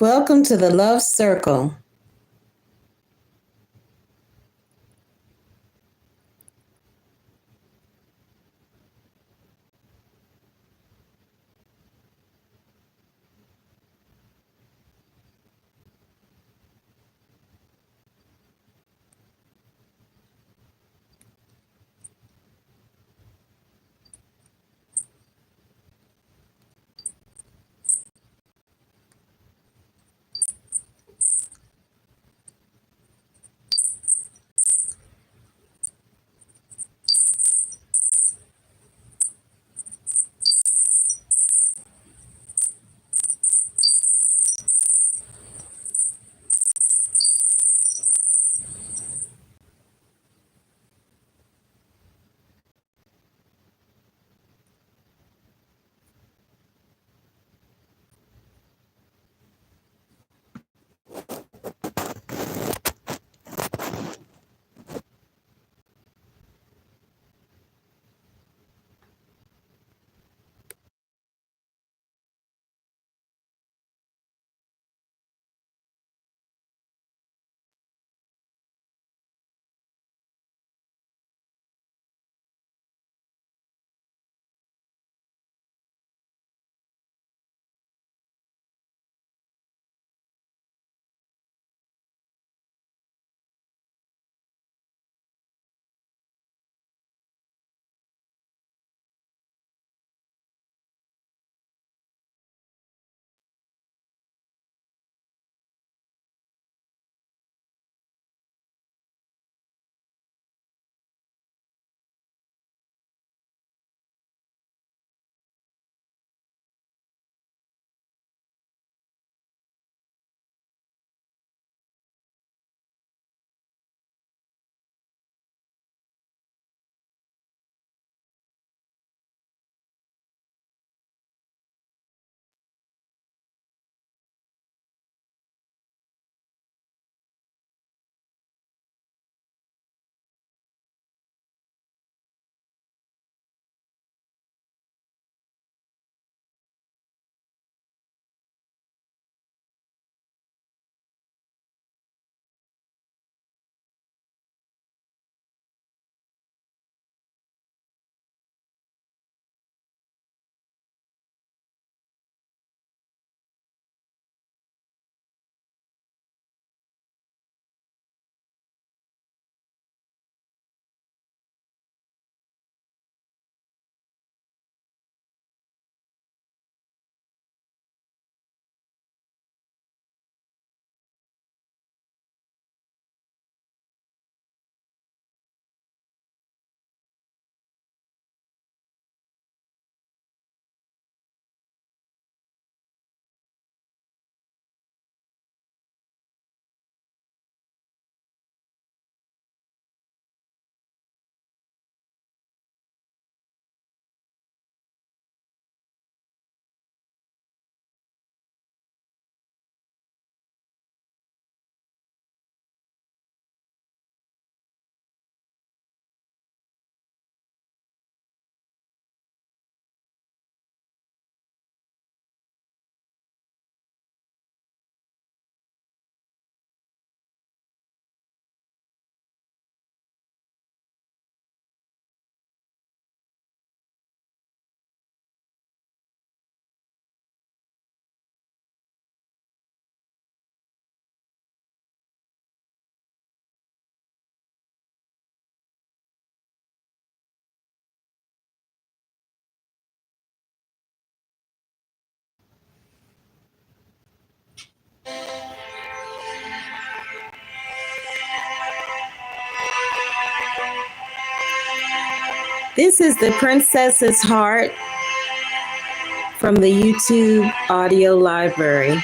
Welcome to the Love Circle. This is the Princess's Heart from the YouTube audio library.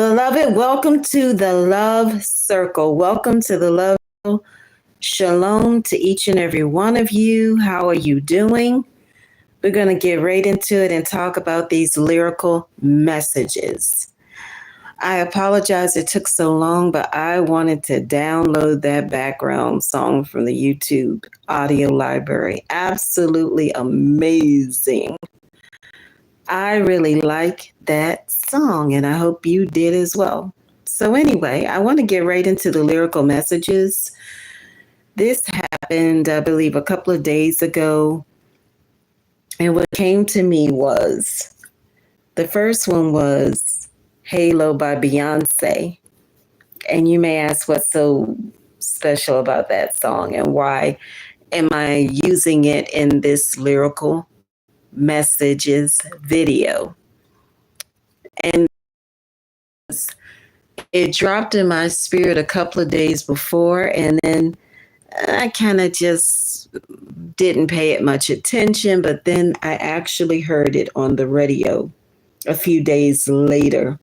Beloved, welcome to the Love Circle. Welcome to the Love Circle. Shalom to each and every one of you. How are you doing? We're going to get right into it and talk about these lyrical messages. I apologize it took so long, but I wanted to download that background song from the YouTube audio library. Absolutely amazing. I really like that song, and I hope you did as well. So anyway, I want to get right into the lyrical messages. This happened, I believe, a couple of days ago. And what came to me was, the first one was, Halo by Beyonce. And you may ask what's so special about that song and why am I using it in this lyrical messages video. And it dropped in my spirit a couple of days before, and then I kind of just didn't pay it much attention, but then I actually heard it on the radio a few days later,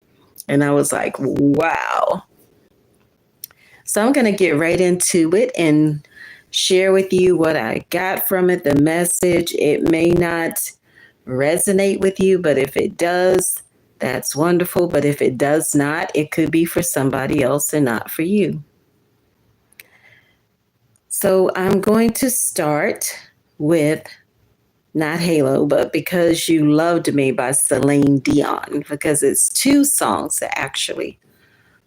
and I was like, wow. So I'm going to get right into it and share with you what I got from it, the message. It may not resonate with you, but if it does, that's wonderful. But if it does not, it could be for somebody else and not for you. So I'm going to start with not Halo, but Because You Loved Me by Celine Dion, because it's two songs that actually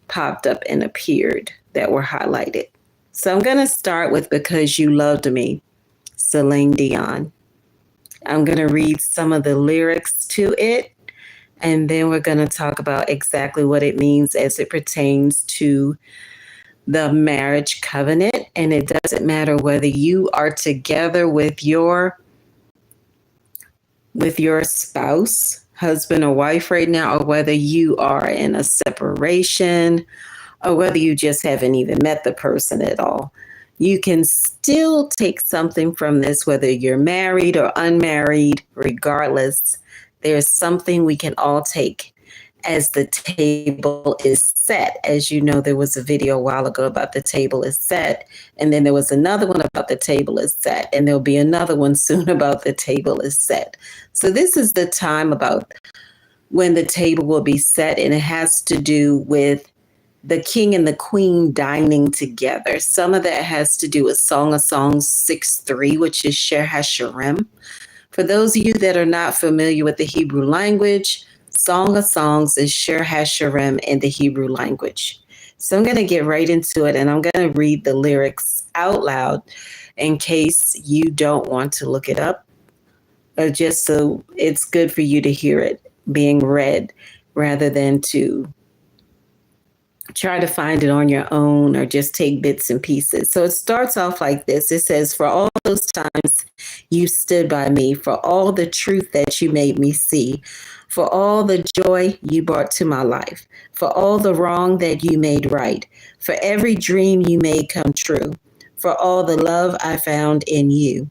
popped up and appeared that were highlighted. So I'm going to start with Because You Loved Me, Celine Dion. I'm going to read some of the lyrics to it, and then we're going to talk about exactly what it means as it pertains to the marriage covenant. And it doesn't matter whether you are together with your spouse, husband or wife right now, or whether you are in a separation, or whether you just haven't even met the person at all. You can still take something from this, whether you're married or unmarried, regardless. There's something we can all take as the table is set. As you know, there was a video a while ago about the table is set, and then there was another one about the table is set, and there'll be another one soon about the table is set. So this is the time about when the table will be set, and it has to do with the king and the queen dining together. Some of that has to do with Song of Songs 6:3, which is SHIR HASHIRIM. For those of you that are not familiar with the Hebrew language, Song of Songs is SHIR HASHIRIM in the Hebrew language. So I'm going to get right into it, and I'm going to read the lyrics out loud in case you don't want to look it up, or just so it's good for you to hear it being read rather than to try to find it on your own or just take bits and pieces. So it starts off like this. It says, for all those times you stood by me, for all the truth that you made me see, for all the joy you brought to my life, for all the wrong that you made right, for every dream you made come true, for all the love I found in you.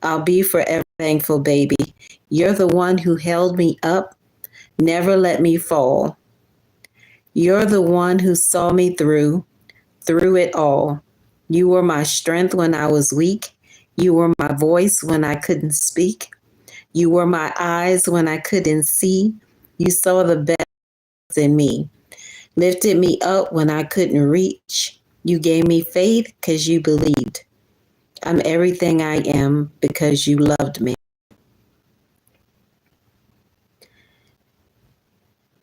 I'll be forever thankful, baby. You're the one who held me up, never let me fall. You're the one who saw me through it all. You were my strength when I was weak. You were my voice when I couldn't speak. You were my eyes when I couldn't see. You saw the best in me. Lifted me up when I couldn't reach. You gave me faith because you believed. I'm everything I am because you loved me.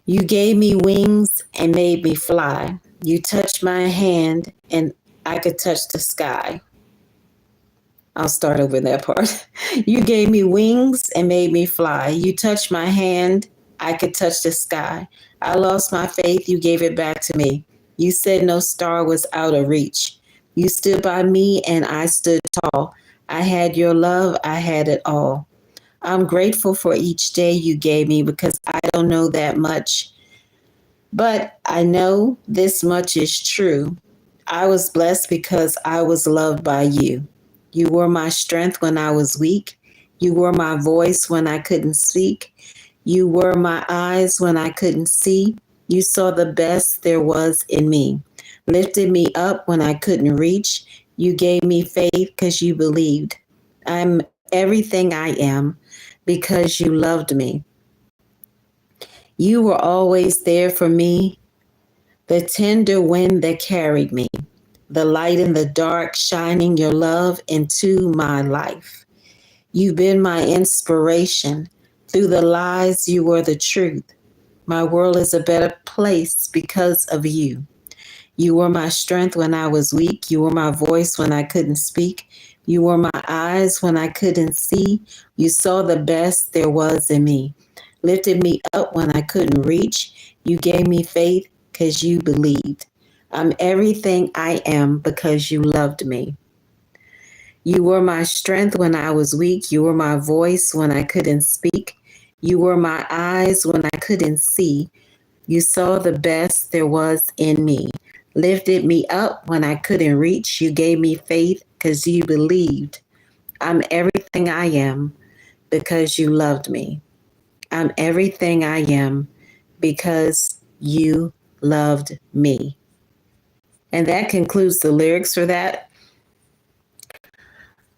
You gave me wings and made me fly. You touched my hand and I could touch the sky. I'll start over that part. You gave me wings and made me fly. You touched my hand, I could touch the sky. I lost my faith, you gave it back to me. You said no star was out of reach. You stood by me and I stood tall. I had your love, I had it all. I'm grateful for each day you gave me because I don't know that much. But I know this much is true. I was blessed because I was loved by you. You were my strength when I was weak. You were my voice when I couldn't speak. You were my eyes when I couldn't see. You saw the best there was in me. Lifted me up when I couldn't reach. You gave me faith because you believed. I'm everything I am because you loved me. You were always there for me, the tender wind that carried me, the light in the dark, shining your love into my life. You've been my inspiration. Through the lies, you were the truth. My world is a better place because of you. You were my strength when I was weak. You were my voice when I couldn't speak. You were my eyes when I couldn't see. You saw the best there was in me. Lifted me up when I couldn't reach. You gave me faith because you believed. I'm everything I am because you loved me. You were my strength when I was weak. You were my voice when I couldn't speak. You were my eyes when I couldn't see. You saw the best there was in me. Lifted me up when I couldn't reach. You gave me faith because you believed. I'm everything I am because you loved me. I'm everything I am because you loved me. And that concludes the lyrics for that.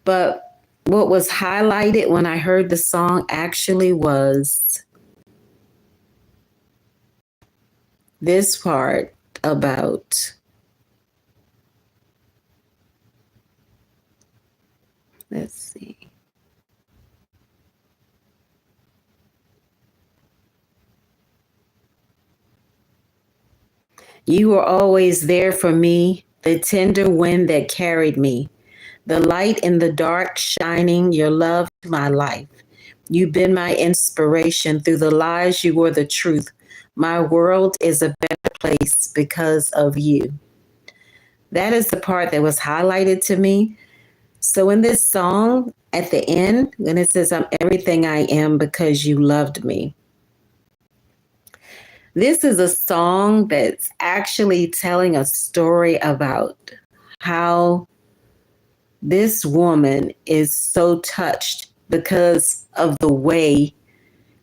But what was highlighted when I heard the song actually was this part about, let's see. You were always there for me, the tender wind that carried me, the light in the dark shining your love to my life. You've been my inspiration. Through the lies, you were the truth. My world is a better place because of you. That is the part that was highlighted to me. So in this song, at the end, when it says, I'm everything I am because you loved me, this is a song that's actually telling a story about how this woman is so touched because of the way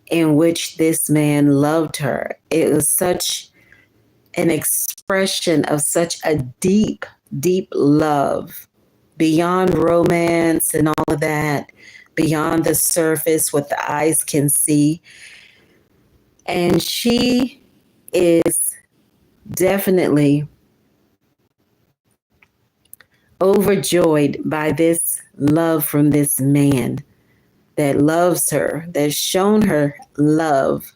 in which this man loved her. It was such an expression of such a deep, deep love beyond romance and all of that, beyond the surface, what the eyes can see. And she is definitely overjoyed by this love from this man that loves her, that's shown her love,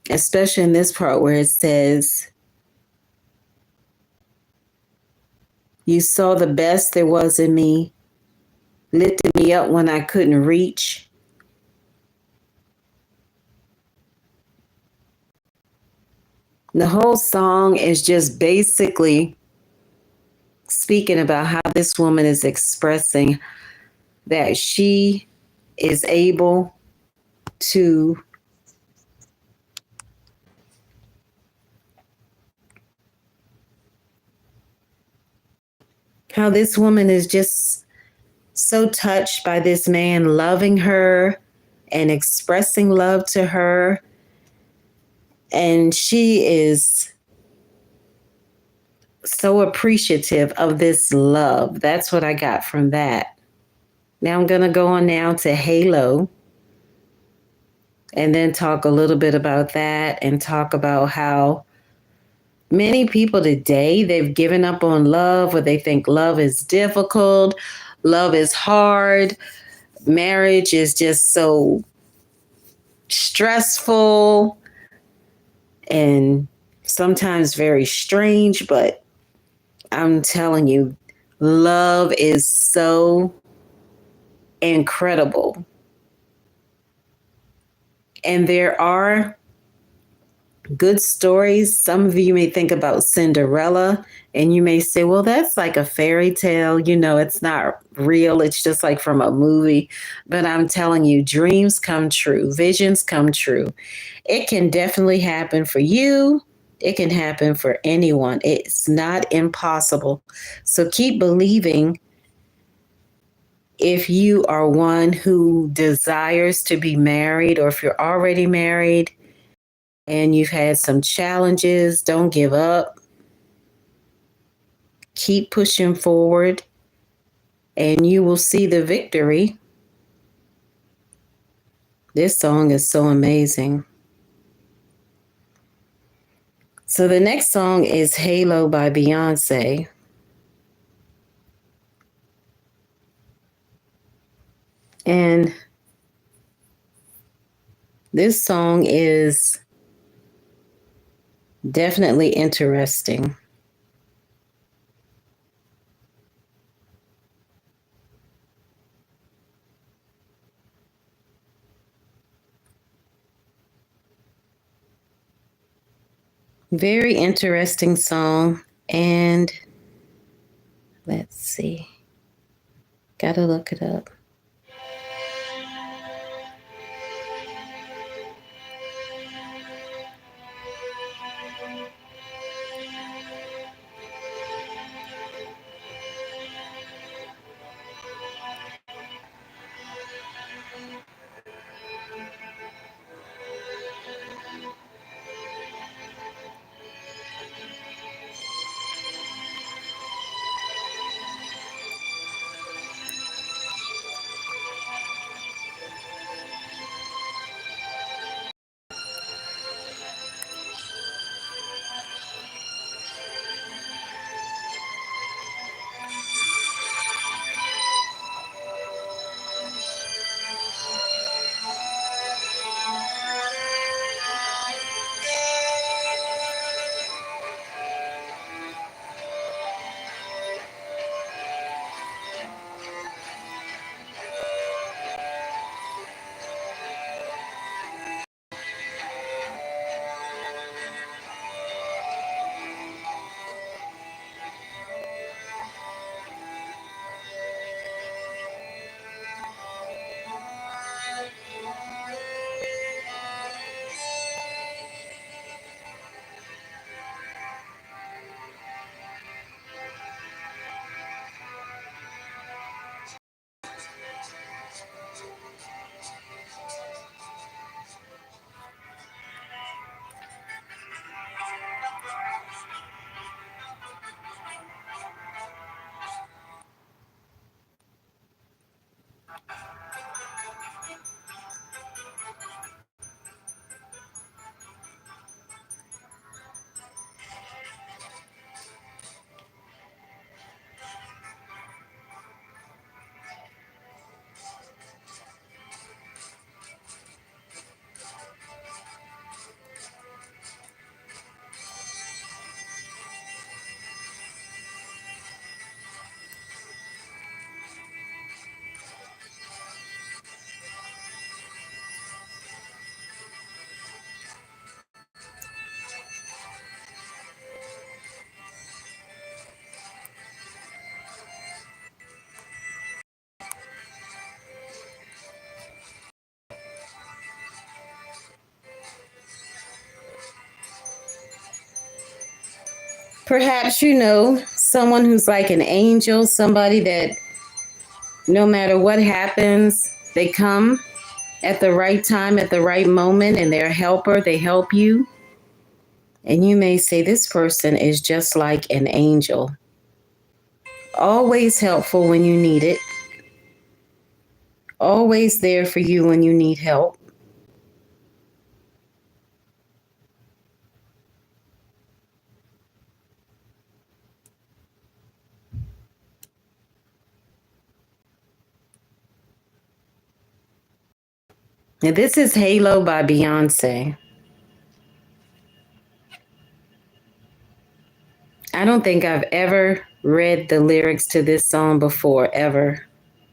especially in this part where it says, you saw the best there was in me, lifted me up when I couldn't reach. The whole song is just basically speaking about how this woman is expressing that she is able to how this woman is just so touched by this man loving her and expressing love to her. And she is so appreciative of this love. That's what I got from that. Now I'm going to go on now to Halo and then talk a little bit about that and talk about how many people today, they've given up on love, or they think love is difficult, love is hard, marriage is just so stressful and sometimes very strange. But I'm telling you, love is so incredible. And there are good stories. Some of you may think about Cinderella and you may say, well, that's like a fairy tale. You know, it's not real. It's just like from a movie. But I'm telling you, dreams come true, visions come true. It can definitely happen for you. It can happen for anyone. It's not impossible. So keep believing. If you are one who desires to be married, or if you're already married and you've had some challenges, don't give up. Keep pushing forward and you will see the victory. This song is so amazing. So the next song is Halo by Beyonce. And this song is definitely interesting. Very interesting song. And let's see. Gotta look it up. Perhaps you know someone who's like an angel, somebody that no matter what happens, they come at the right time, at the right moment, and they're a helper. They help you. And you may say, this person is just like an angel. Always helpful when you need it. Always there for you when you need help. Now, this is Halo by Beyonce. I don't think I've ever read the lyrics to this song before, ever.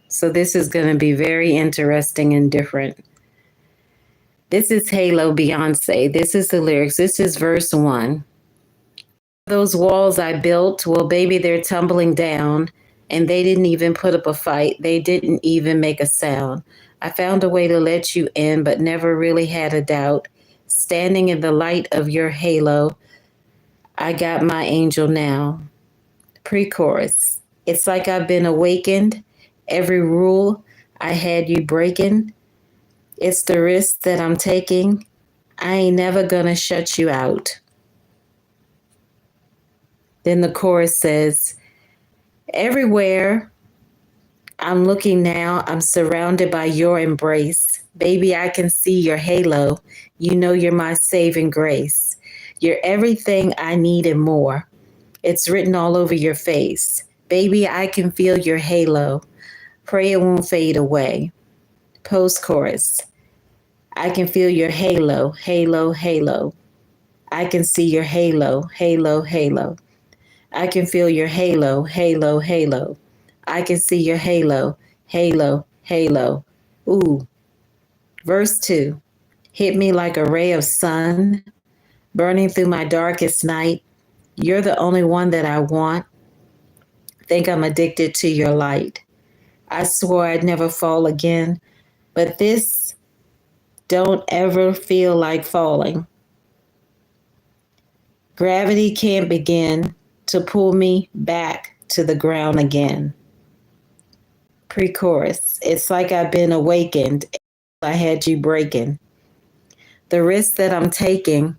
So this is going to be very interesting and different. This is Halo Beyonce. This is the lyrics. This is verse 1. Those walls I built, well, baby, they're tumbling down. And they didn't even put up a fight. They didn't even make a sound. I found a way to let you in, but never really had a doubt. Standing in the light of your halo, I got my angel now. Pre-chorus. It's like I've been awakened. Every rule I had you breaking. It's the risk that I'm taking. I ain't never gonna shut you out. Then the chorus says, everywhere I'm looking now, I'm surrounded by your embrace. Baby, I can see your halo. You know you're my saving grace. You're everything I need and more. It's written all over your face. Baby, I can feel your halo. Pray it won't fade away. Post-chorus. I can feel your halo, halo, halo. I can see your halo, halo, halo. I can feel your halo, halo, halo. I can see your halo, halo, halo. Ooh. Verse 2. Hit me like a ray of sun. burning through my darkest night. You're the only one that I want. Think I'm addicted to your light. I swore I'd never fall again, but this don't ever feel like falling. Gravity can't begin to pull me back to the ground again. Pre-chorus. It's like I've been awakened. I had you breaking. The risk that I'm taking,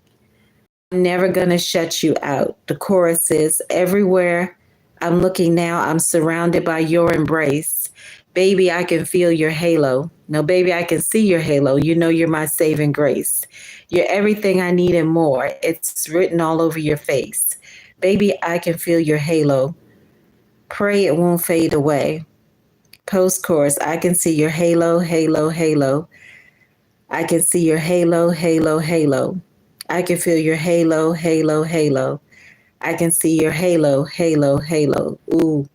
I'm never going to shut you out. The chorus is, everywhere I'm looking now, I'm surrounded by your embrace. Baby, I can feel your halo. No, baby, I can see your halo. You know you're my saving grace. You're everything I need and more. It's written all over your face. Baby, I can feel your halo. Pray it won't fade away. Post chorus, I can see your halo, halo, halo. I can see your halo, halo, halo. I can feel your halo, halo, halo. I can see your halo, halo, halo. Ooh.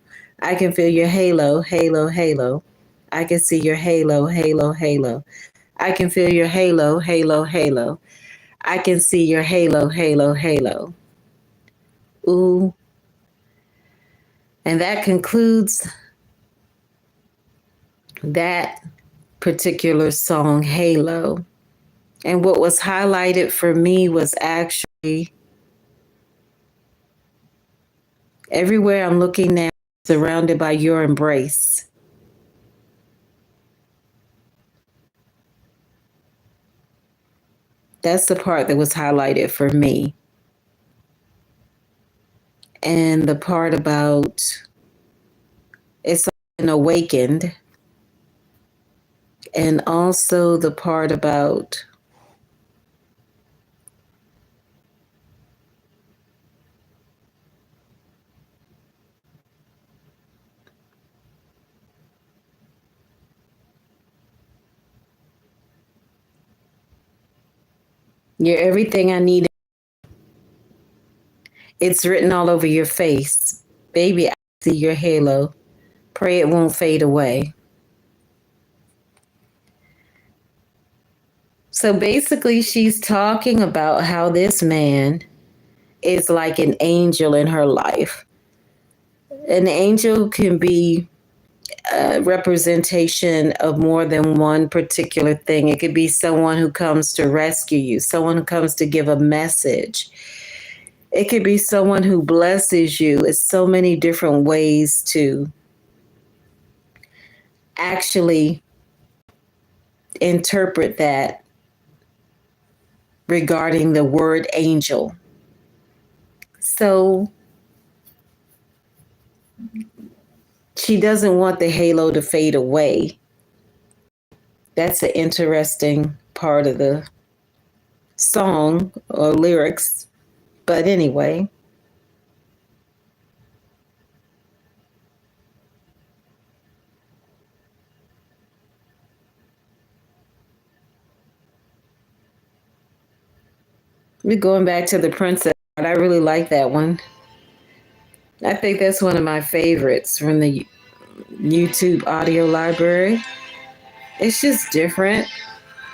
I can feel your halo, halo, halo. I can see your halo, halo, halo. I can feel your halo, halo, halo. I can see your halo, halo, halo. Ooh. And that concludes that particular song, Halo. And what was highlighted for me was actually everywhere I'm looking now, surrounded by your embrace. That's the part that was highlighted for me. And the part about it's been awakened. And also the part about you're everything I need. It's written all over your face. Baby, I see your halo. Pray it won't fade away. So basically, she's talking about how this man is like an angel in her life. An angel can be a representation of more than one particular thing. It could be someone who comes to rescue you, someone who comes to give a message. It could be someone who blesses you. It's so many different ways to actually interpret that regarding the word angel. So she doesn't want the halo to fade away. That's an interesting part of the song or lyrics. But anyway, we're going back to the princess. I really like that one. I think that's one of my favorites from the YouTube audio library. It's just different.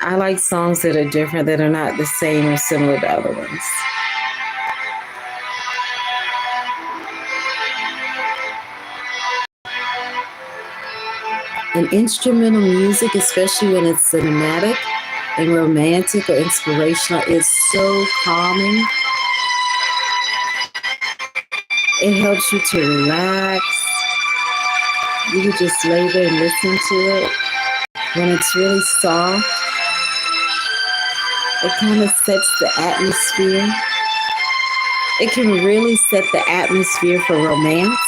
I like songs that are different, that are not the same or similar to other ones. And instrumental music, especially when it's cinematic and romantic or inspirational, is so calming. It helps you to relax. You can just lay there and listen to it. When it's really soft, it kind of sets the atmosphere. It can really set the atmosphere for romance.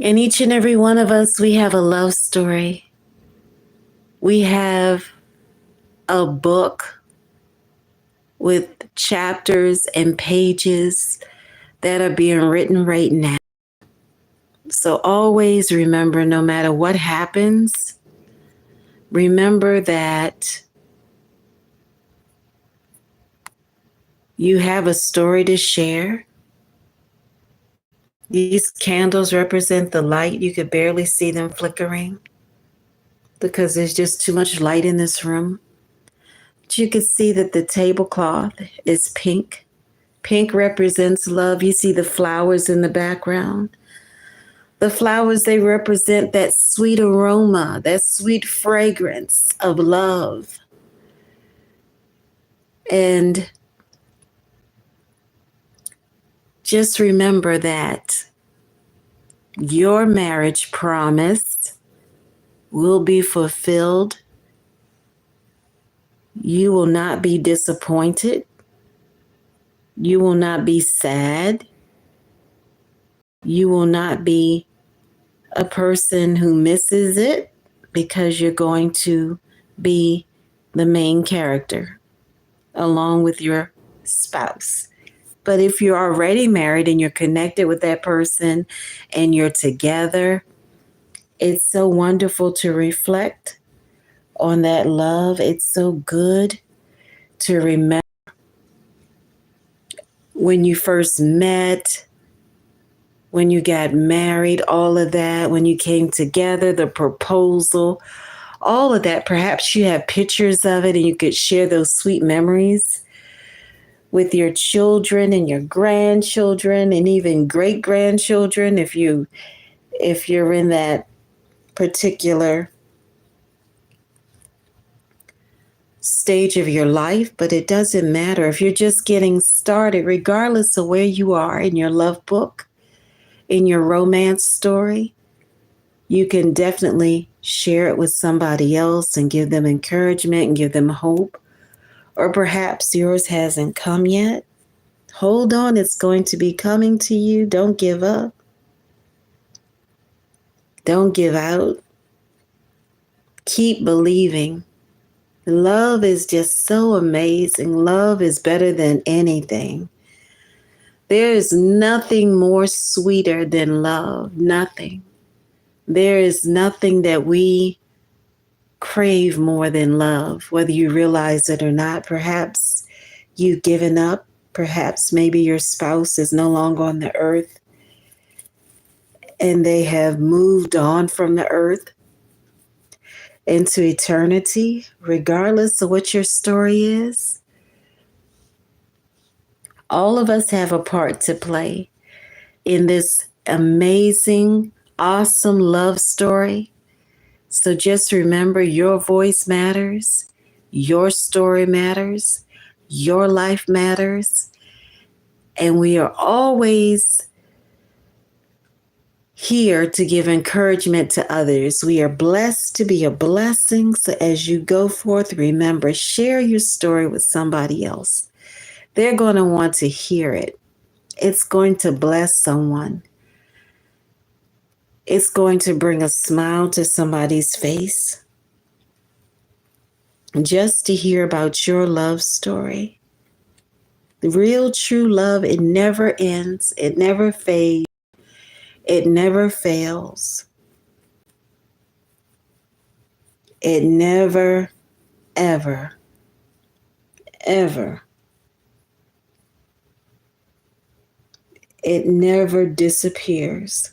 And each and every one of us, we have a love story. We have a book with chapters and pages that are being written right now. So always remember, no matter what happens, remember that you have a story to share. These candles represent the light. You could barely see them flickering because there's just too much light in this room. But you can see that the tablecloth is pink. Pink represents love. You see the flowers in the background. The flowers, they represent that sweet aroma, that sweet fragrance of love. And just remember that your marriage promise will be fulfilled. You will not be disappointed. You will not be sad. You will not be a person who misses it because you're going to be the main character along with your spouse. But if you're already married and you're connected with that person and you're together, it's so wonderful to reflect on that love. It's so good to remember when you first met, when you got married, all of that, when you came together, the proposal, all of that. Perhaps you have pictures of it and you could share those sweet memories with your children and your grandchildren and even great-grandchildren if you're in that particular stage of your life. But it doesn't matter if you're just getting started, regardless of where you are in your love book, in your romance story. You can definitely share it with somebody else and give them encouragement and give them hope. Or perhaps yours hasn't come yet. Hold on, it's going to be coming to you. Don't give up. Don't give out. Keep believing. Love is just so amazing. Love is better than anything. There is nothing more sweeter than love. Nothing. There is nothing that we crave more than love, whether you realize it or not. Perhaps you've given up. Perhaps maybe your spouse is no longer on the earth and they have moved on from the earth into eternity. Regardless of what your story is, all of us have a part to play in this amazing, awesome love story. So just remember, your voice matters, your story matters, your life matters, and we are always here to give encouragement to others. We are blessed to be a blessing. So as you go forth, remember, share your story with somebody else. They're going to want to hear it. It's going to bless someone. It's going to bring a smile to somebody's face just to hear about your love story. The real true love, it never ends. It never fades. It never fails. It never, ever, ever. It never disappears.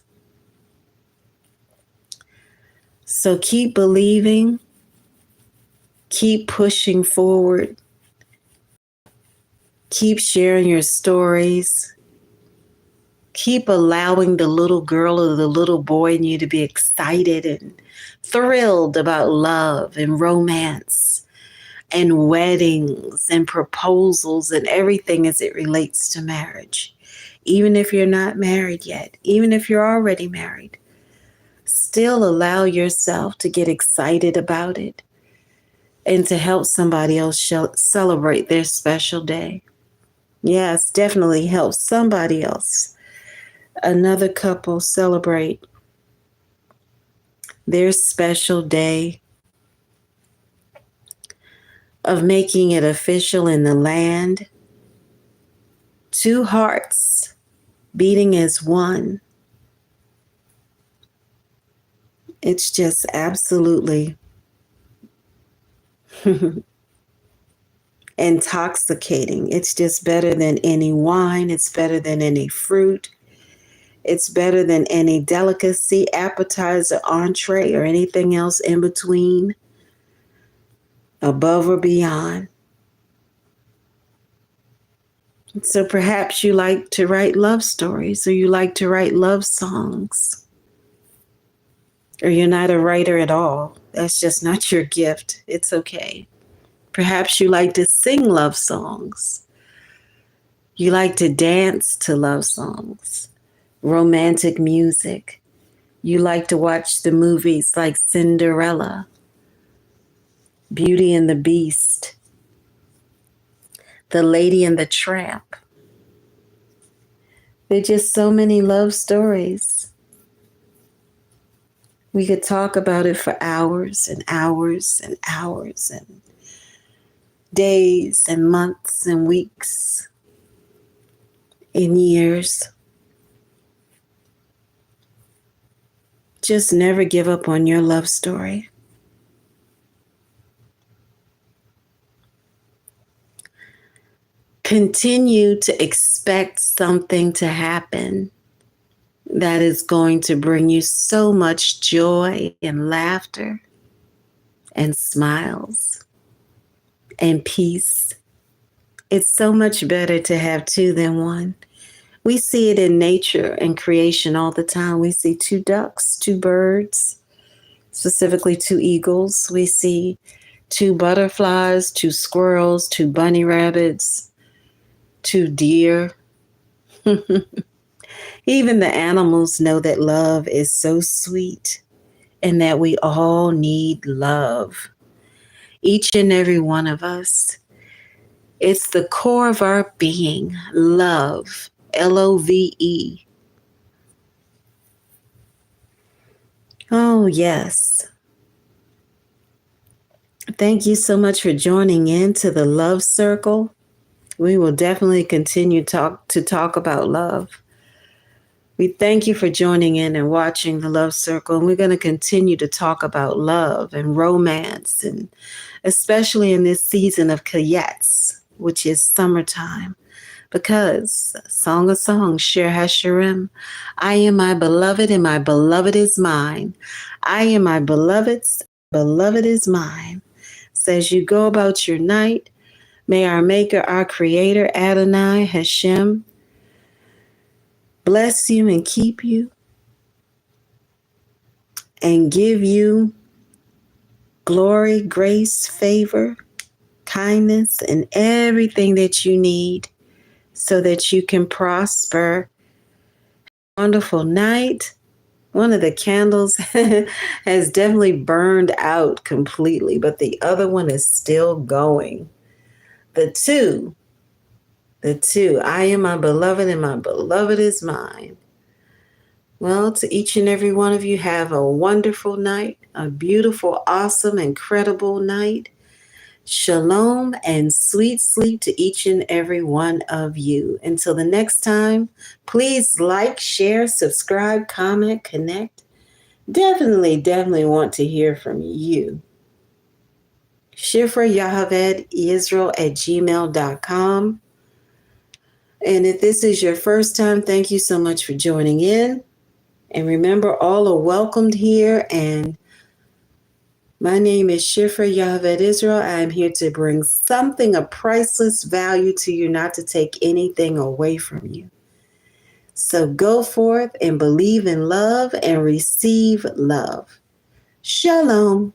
So keep believing, keep pushing forward, keep sharing your stories, keep allowing the little girl or the little boy in you to be excited and thrilled about love and romance and weddings and proposals and everything as it relates to marriage. Even if you're not married yet, even if you're already married, still allow yourself to get excited about it and to help somebody else celebrate their special day. Yes, definitely help somebody else, another couple, celebrate their special day of making it official in the land. Two hearts beating as one. It's just absolutely intoxicating. It's just better than any wine. It's better than any fruit. It's better than any delicacy, appetizer, entree, or anything else in between, above or beyond. So perhaps you like to write love stories, or you like to write love songs, or you're not a writer at all. That's just not your gift. It's okay. Perhaps you like to sing love songs. You like to dance to love songs, romantic music. You like to watch the movies like Cinderella, Beauty and the Beast, The Lady and the Tramp. There are just so many love stories. We could talk about it for hours and hours and hours and days and months and weeks and years. Just never give up on your love story. Continue to expect something to happen that is going to bring you so much joy and laughter and smiles and peace. It's so much better to have two than one. We see it in nature and creation all the time. We see two ducks, two birds, specifically two eagles. We see two butterflies, two squirrels, two bunny rabbits, two deer. Even the animals know that love is so sweet and that we all need love. Each and every one of us. It's the core of our being, love, Love. Oh, yes. Thank you so much for joining in to the Love Circle. We will definitely continue to talk about love. We thank you for joining in and watching the Love Circle. And we're going to continue to talk about love and romance, and especially in this season of KAYITZ, which is summertime. Because Song of Songs, SHIR HASHIRIM, I am my beloved and my beloved is mine. I am my beloved's, beloved is mine. So as you go about your night, may our Maker, our Creator, Adonai, Hashem, bless you and keep you and give you glory, grace, favor, kindness, and everything that you need so that you can prosper. Wonderful night. One of the candles has definitely burned out completely, but the other one is still going. The two, I am my beloved and my beloved is mine. Well, to each and every one of you, have a wonderful night, a beautiful, awesome, incredible night. Shalom and sweet sleep to each and every one of you. Until the next time, please like, share, subscribe, comment, connect. Definitely want to hear from you. Shifrah Yocheved Yisrael at gmail.com. And if this is your first time, thank you so much for joining in. And remember, all are welcomed here. And my name is Shifrah Yocheved Yisrael. I'm here to bring something of priceless value to you, not to take anything away from you. So go forth and believe in love and receive love. Shalom.